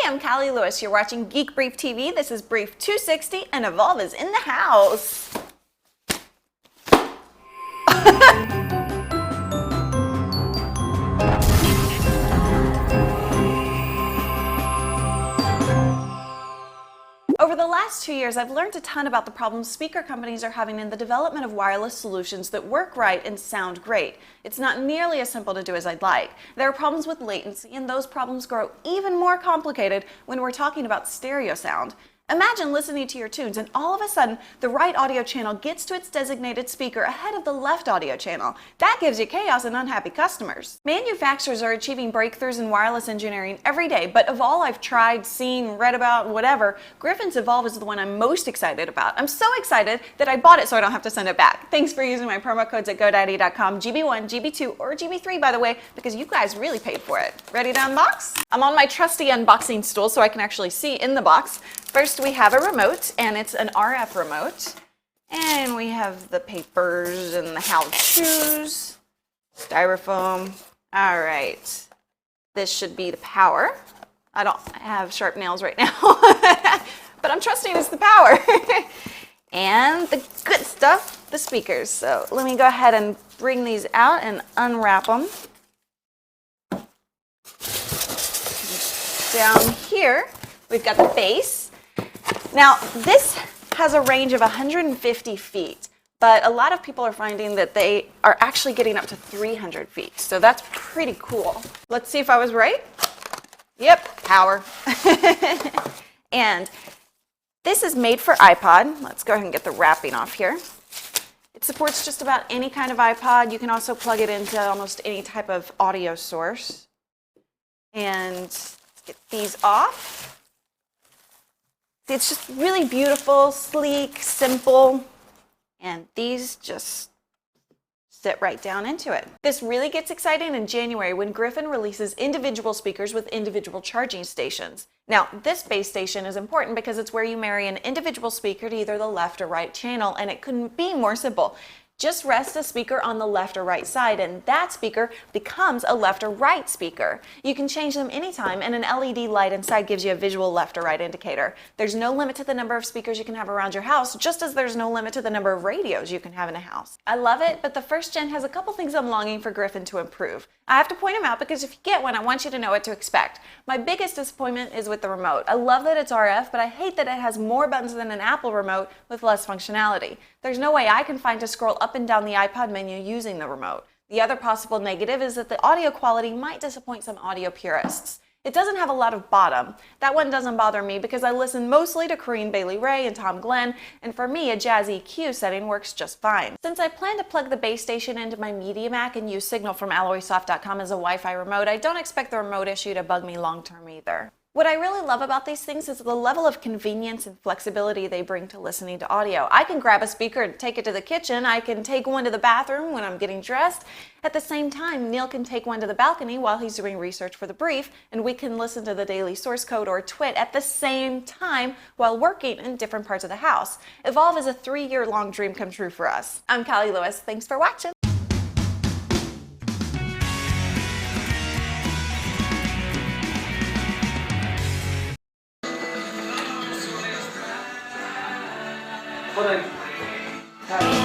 I'm Callie Lewis. You're watching Geek Brief TV. This is Brief 260 and Evolve is in the house. Over the last 2 years, I've learned a ton about the problems speaker companies are having in the development of wireless solutions that work right and sound great. It's not nearly as simple to do as I'd like. There are problems with latency, and those problems grow even more complicated when we're talking about stereo sound. Imagine listening to your tunes and all of a sudden the right audio channel gets to its designated speaker ahead of the left audio channel. That gives you chaos and unhappy customers. Manufacturers are achieving breakthroughs in wireless engineering every day, but of all I've tried, seen, read about, whatever, Griffin's Evolve is the one I'm most excited about. I'm so excited that I bought it so I don't have to send it back. Thanks for using my promo codes at GoDaddy.com, GB1, GB2, or GB3 by the way, because you guys really paid for it. Ready to unbox? I'm on my trusty unboxing stool so I can actually see in the box. First, we have a remote, and it's an RF remote. And we have the papers and the how-tos, styrofoam. All right, this should be the power. I don't have sharp nails right now, but I'm trusting it's the power. And the good stuff, the speakers. So let me go ahead and bring these out and unwrap them. Down here, we've got the base. Now, this has a range of 150 feet, but a lot of people are finding that they are actually getting up to 300 feet. So that's pretty cool. Let's see if I was right. Yep, power. And this is made for iPod. Let's go ahead and get the wrapping off here. It supports just about any kind of iPod. You can also plug it into almost any type of audio source. And let's get these off. It's just really beautiful, sleek, simple, and these just sit right down into it. This really gets exciting in January when Griffin releases individual speakers with individual charging stations. Now, this base station is important because it's where you marry an individual speaker to either the left or right channel, and it couldn't be more simple. Just rest a speaker on the left or right side, and that speaker becomes a left or right speaker. You can change them anytime, and an LED light inside gives you a visual left or right indicator. There's no limit to the number of speakers you can have around your house, just as there's no limit to the number of radios you can have in a house. I love it, but the first gen has a couple things I'm longing for Griffin to improve. I have to point them out because if you get one, I want you to know what to expect. My biggest disappointment is with the remote. I love that it's RF, but I hate that it has more buttons than an Apple remote with less functionality. There's no way I can find to scroll up and down the iPod menu using the remote. The other possible negative is that the audio quality might disappoint some audio purists. It doesn't have a lot of bottom. That one doesn't bother me because I listen mostly to Corinne Bailey Rae and Tom Glenn, and for me a jazz EQ setting works just fine. Since I plan to plug the base station into my Media Mac and use Signal from alloysoft.com as a Wi-Fi remote, I don't expect the remote issue to bug me long term either. What I really love about these things is the level of convenience and flexibility they bring to listening to audio. I can grab a speaker and take it to the kitchen. I can take one to the bathroom when I'm getting dressed. At the same time, Neil can take one to the balcony while he's doing research for the brief, and we can listen to the daily source code or twit at the same time while working in different parts of the house. Evolve is a 3-year-long dream come true for us. I'm Callie Lewis. Thanks for watching. But I